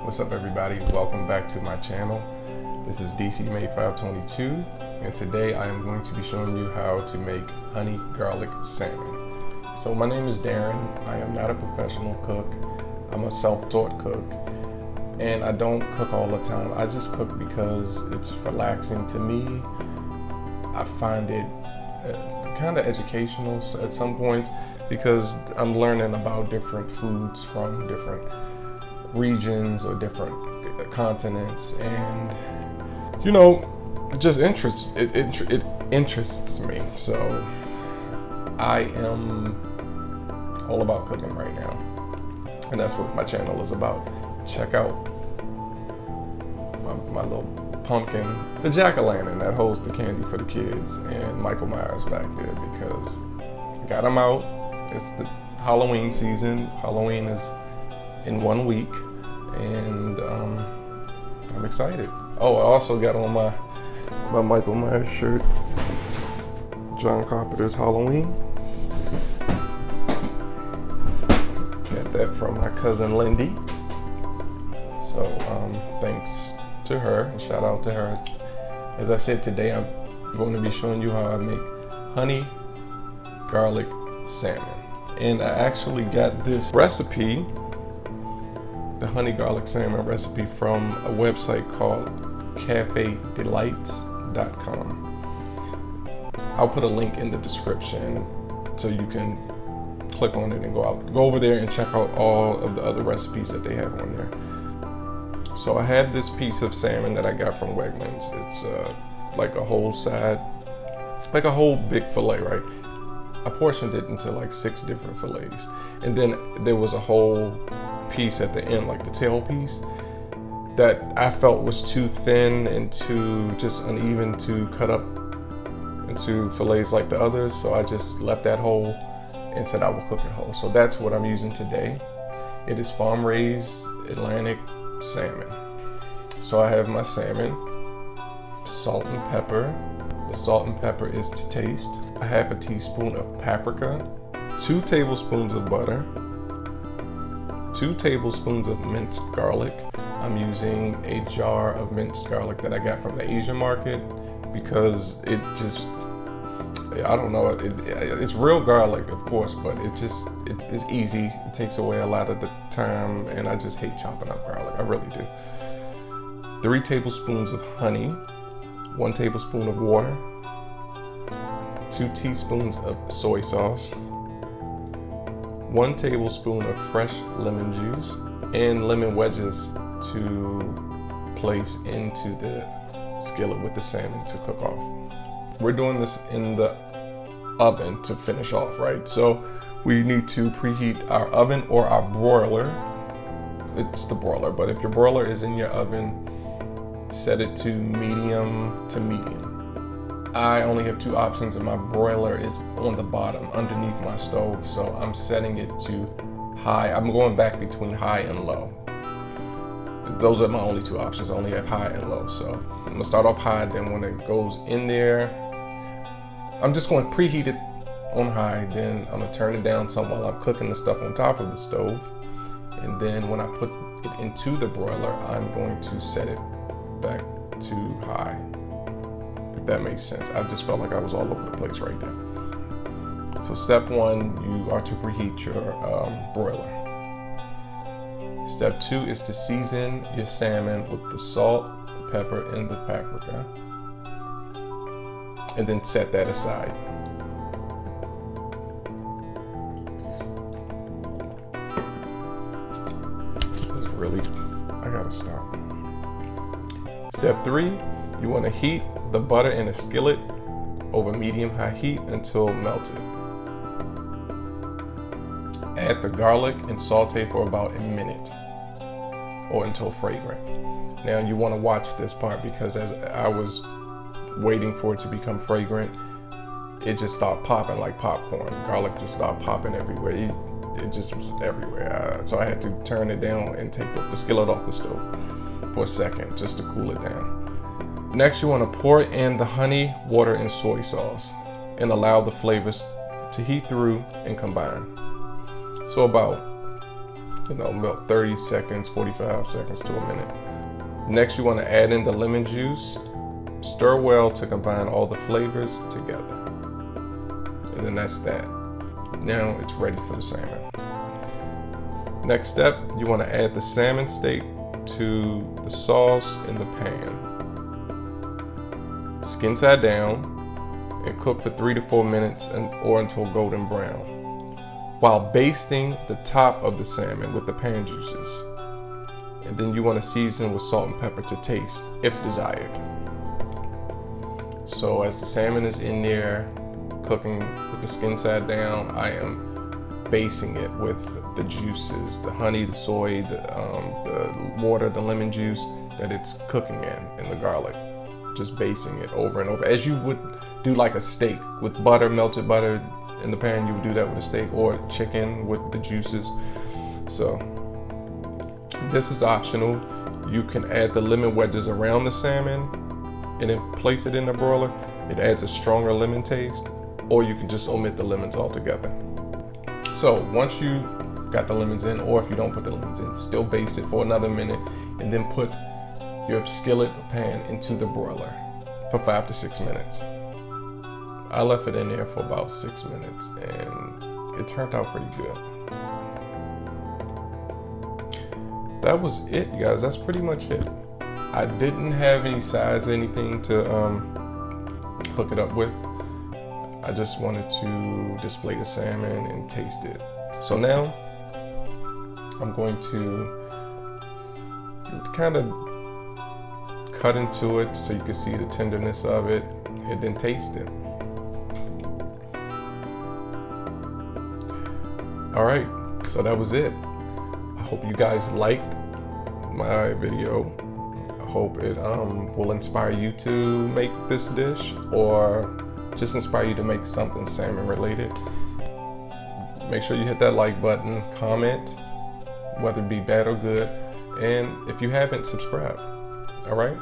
What's up, everybody? Welcome back to my channel. This is DC May 522, and today I am going to be showing you how to make honey garlic salmon. So my name is Darren. I am not a professional cook. I'm a self-taught cook, and I don't cook all the time. I just cook because it's relaxing to me. I find it kind of educational at some point because I'm learning about different foods from different regions or different continents, and you know, it just interests me. So I am all about cooking right now, and that's what my channel is about. Check out my little pumpkin, the jack-o'-lantern that holds the candy for the kids, and Michael Myers back there because I got them out. It's the Halloween season. Halloween is in 1 week, and I'm excited. Oh, I also got on my Michael Myers shirt, John Carpenter's Halloween. Got that from my cousin Lindy. So thanks to her, and shout out to her. As I said, today I'm going to be showing you how I make honey garlic salmon. And I actually got this recipe, the honey garlic salmon recipe, from a website called cafedelights.com. I'll put a link in the description so you can click on it and go over there and check out all of the other recipes that they have on there. So I have this piece of salmon that I got from Wegmans. It's like a whole side, like a whole big fillet, right? I portioned it into like 6 different fillets, and then there was a whole piece at the end, like the tail piece, that I felt was too thin and too just uneven to cut up into fillets like the others, so I just left that whole and said I will cook it whole. So that's what I'm using today. It is farm-raised Atlantic salmon. So I have my salmon, salt and pepper. The salt and pepper is to taste. I have a teaspoon of paprika, 2 tablespoons of butter, 2 tablespoons of minced garlic. I'm using a jar of minced garlic that I got from the Asian market because it just, I don't know, it's real garlic, of course, but it's easy. It takes away a lot of the time, and I just hate chopping up garlic. I really do. 3 tablespoons of honey, 1 tablespoon of water, 2 teaspoons of soy sauce, 1 tablespoon of fresh lemon juice, and lemon wedges to place into the skillet with the salmon to cook off. We're doing this in the oven to finish off, right? So we need to preheat our oven or our broiler. It's the broiler, but if your broiler is in your oven, set it to medium to medium. I only have 2 options, and my broiler is on the bottom underneath my stove, so I'm setting it to high. I'm going back between high and low. Those are my only 2 options. I only have high and low, so I'm gonna start off high, then when it goes in there, I'm just going to preheat it on high, then I'm gonna turn it down some while I'm cooking the stuff on top of the stove, and then when I put it into the broiler, I'm going to set it back to high, if that makes sense. I just felt like I was all over the place right there. So step 1, you are to preheat your broiler. Step 2 is to season your salmon with the salt, the pepper, and the paprika, and then set that aside. This is really, I gotta stop. Step 3, you want to heat the butter in a skillet over medium-high heat until melted. Add the garlic and saute for about a minute or until fragrant. Now you want to watch this part because as I was waiting for it to become fragrant, it just started popping like popcorn. Garlic just started popping everywhere. It just was everywhere. So I had to turn it down and take the skillet off the stove for a second just to cool it down. Next, you want to pour in the honey, water, and soy sauce and allow the flavors to heat through and combine. So about you know, about 30 seconds, 45 seconds to a minute. Next, you want to add in the lemon juice. Stir well to combine all the flavors together. And then that's that. Now it's ready for the salmon. Next step, you want to add the salmon steak to the sauce in the pan. Skin side down and cook for 3 to 4 minutes or until golden brown, while basting the top of the salmon with the pan juices. And then you want to season with salt and pepper to taste, if desired. So as the salmon is in there cooking with the skin side down, I am basting it with the juices, the honey, the soy, the water, the lemon juice that it's cooking in, and the garlic. Just basting it over and over, as you would do like a steak with butter, melted butter in the pan. You would do that with a steak, or chicken with the juices. So this is optional. You can add the lemon wedges around the salmon and then place it in the broiler. It adds a stronger lemon taste, or you can just omit the lemons altogether. So once you got the lemons in, or if you don't put the lemons in, still baste it for another minute and then put your skillet or pan into the broiler for 5 to 6 minutes. I left it in there for about 6 minutes and it turned out pretty good. That was it, you guys. That's pretty much it. I didn't have any sides, anything to hook it up with. I just wanted to display the salmon and taste it. So now I'm going to kind of cut into it so you can see the tenderness of it and then taste it. All right, so that was it. I hope you guys liked my video. I hope it will inspire you to make this dish, or just inspire you to make something salmon related. Make sure you hit that like button, comment, whether it be bad or good, and if you haven't, subscribe. All right,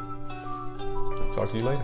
talk to you later.